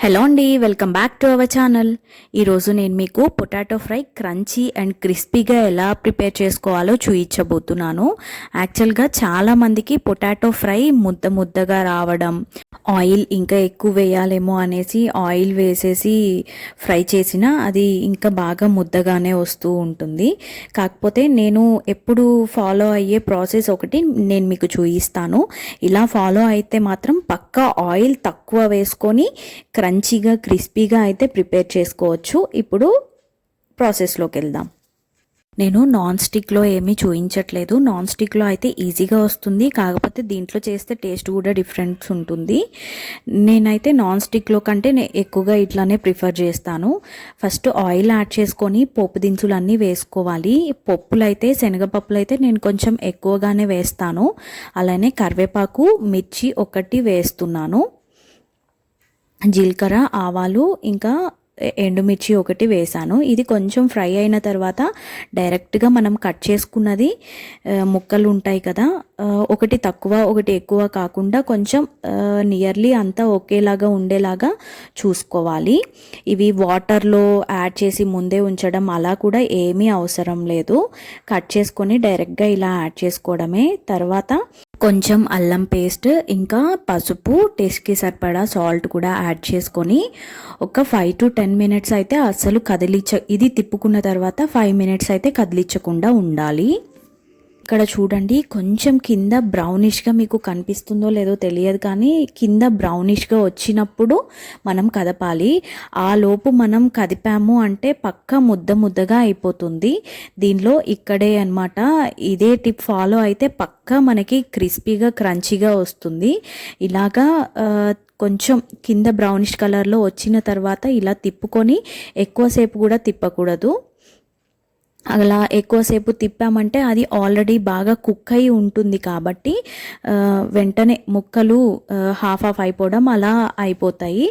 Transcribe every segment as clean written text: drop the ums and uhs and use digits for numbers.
Hello అండి, welcome back to our channel. ఈరోజు నేను మీకు పొటాటో ఫ్రై క్రంచీ అండ్ క్రిస్పీగా ఎలా ప్రిపేర్ చేసుకోవాలో చూపించబోతున్నాను. యాక్చువల్గా చాలామందికి పొటాటో ఫ్రై ముద్ద ముద్దగా రావడం, ఆయిల్ ఇంకా ఎక్కువ వేయాలేమో అనేసి ఆయిల్ వేసేసి ఫ్రై చేసినా అది ఇంకా బాగా ముద్దగానే వస్తూ ఉంటుంది. కాకపోతే నేను ఎప్పుడు ఫాలో అయ్యే ప్రాసెస్ ఒకటి నేను మీకు చూపిస్తాను. ఇలా ఫాలో అయితే మాత్రం పక్కా ఆయిల్ తక్కువ వేసుకొని క్రంచీగా క్రిస్పీగా అయితే ప్రిపేర్ చేసుకోవచ్చు. ఇప్పుడు ప్రాసెస్లోకి వెళ్దాం. నేను నాన్ స్టిక్లో ఏమీ చూపించట్లేదు. నాన్ స్టిక్లో అయితే ఈజీగా వస్తుంది, కాకపోతే దీంట్లో చేస్తే టేస్ట్ కూడా డిఫరెన్స్ ఉంటుంది. నేనైతే నాన్ స్టిక్లో కంటే ఎక్కువగా ఇట్లానే ప్రిఫర్ చేస్తాను. ఫస్ట్ ఆయిల్ యాడ్ చేసుకొని పోపు దినుసులు అన్నీ వేసుకోవాలి. పప్పులు అయితే శనగపప్పులు అయితే నేను కొంచెం ఎక్కువగానే వేస్తాను. అలానే కరివేపాకు, మిర్చి ఒకటి వేస్తున్నాను. జీలకర్ర, ఆవాలు ఇంకా ఎండుమిర్చి ఒకటి వేసాను. ఇది కొంచెం ఫ్రై అయిన తర్వాత డైరెక్ట్గా మనం కట్ చేసుకున్నది ముక్కలు ఉంటాయి కదా, ఒకటి తక్కువ ఒకటి ఎక్కువ కాకుండా కొంచెం నియర్లీ అంతా ఒకేలాగా ఉండేలాగా చూసుకోవాలి. ఇవి వాటర్లో యాడ్ చేసి ముందే ఉంచడం అలా కూడా ఏమీ అవసరం లేదు. కట్ చేసుకొని డైరెక్ట్గా ఇలా యాడ్ చేసుకోవడమే. తర్వాత కొంచెం అల్లం పేస్ట్ ఇంకా పసుపు, టేస్ట్కి సరిపడా సాల్ట్ కూడా యాడ్ చేసుకొని ఒక 5 to 10 minutes అయితే అస్సలు ఇది తిప్పుకున్న తర్వాత 5 minutes అయితే కదిలించకుండా ఉండాలి. ఇక్కడ చూడండి, కొంచెం కింద బ్రౌనిష్గా మీకు కనిపిస్తుందో లేదో తెలియదు, కానీ కింద బ్రౌనిష్గా వచ్చినప్పుడు మనం కదపాలి. ఆ లోపు మనం కదిపాము అంటే పక్క ముద్దగా అయిపోతుంది. దీనిలో ఇక్కడే అన్నమాట, ఇదే టిప్ ఫాలో అయితే పక్క మనకి క్రిస్పీగా క్రంచీగా వస్తుంది. ఇలాగా కొంచెం కింద బ్రౌనిష్ కలర్లో వచ్చిన తర్వాత ఇలా తిప్పుకొని ఎక్కువసేపు కూడా తిప్పకూడదు. అలా ఎక్కువసేపు తిప్పామంటే అది ఆల్రెడీ బాగా కుక్ అయి ఉంటుంది కాబట్టి వెంటనే ముక్కలు హాఫ్ అయిపోవడం అలా అయిపోతాయి.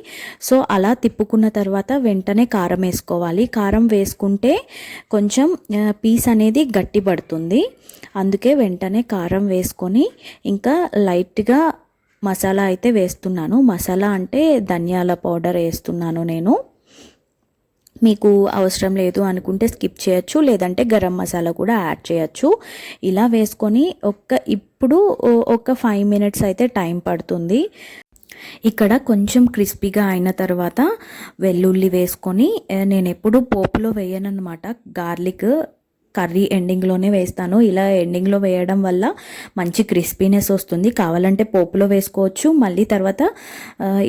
సో అలా తిప్పుకున్న తర్వాత వెంటనే కారం వేసుకోవాలి. కారం వేసుకుంటే కొంచెం పీస్ అనేది గట్టి పడుతుంది. అందుకే వెంటనే కారం వేసుకొని ఇంకా లైట్గా మసాలా అయితే వేస్తున్నాను. మసాలా అంటే ధనియాల పౌడర్ వేస్తున్నాను నేను. మీకు అవసరం లేదు అనుకుంటే స్కిప్ చేయొచ్చు, లేదంటే గరం మసాలా కూడా యాడ్ చేయొచ్చు. ఇలా వేసుకొని ఇప్పుడు ఒక 5 minutes అయితే టైం పడుతుంది. ఇక్కడ కొంచెం క్రిస్పీగా అయిన తర్వాత వెల్లుల్లి వేసుకొని, నేను ఎప్పుడు పోపులో వేయనన్నమాట, గార్లిక్ కర్రీ ఎండింగ్లోనే వేస్తాను. ఇలా ఎండింగ్లో వేయడం వల్ల మంచి క్రిస్పీనెస్ వస్తుంది. కావాలంటే పోపులో వేసుకోవచ్చు, మళ్ళీ తర్వాత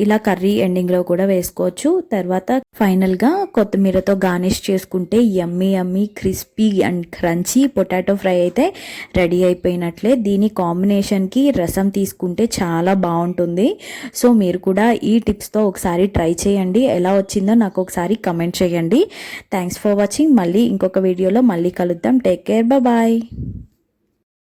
ఇలా కర్రీ ఎండింగ్లో కూడా వేసుకోవచ్చు. తర్వాత ఫైనల్గా కొత్తిమీరతో గార్నిష్ చేసుకుంటే yummy crispy and crunchy potato fry అయితే రెడీ అయిపోయినట్లే. దీని కాంబినేషన్కి రసం తీసుకుంటే చాలా బాగుంటుంది. సో మీరు కూడా ఈ టిప్స్తో ఒకసారి ట్రై చేయండి. ఎలా వచ్చిందో నాకు ఒకసారి కమెంట్ చేయండి. Thanks for watching. మళ్ళీ ఇంకొక వీడియోలో మళ్ళీ కలుద్దాం. Take care, bye.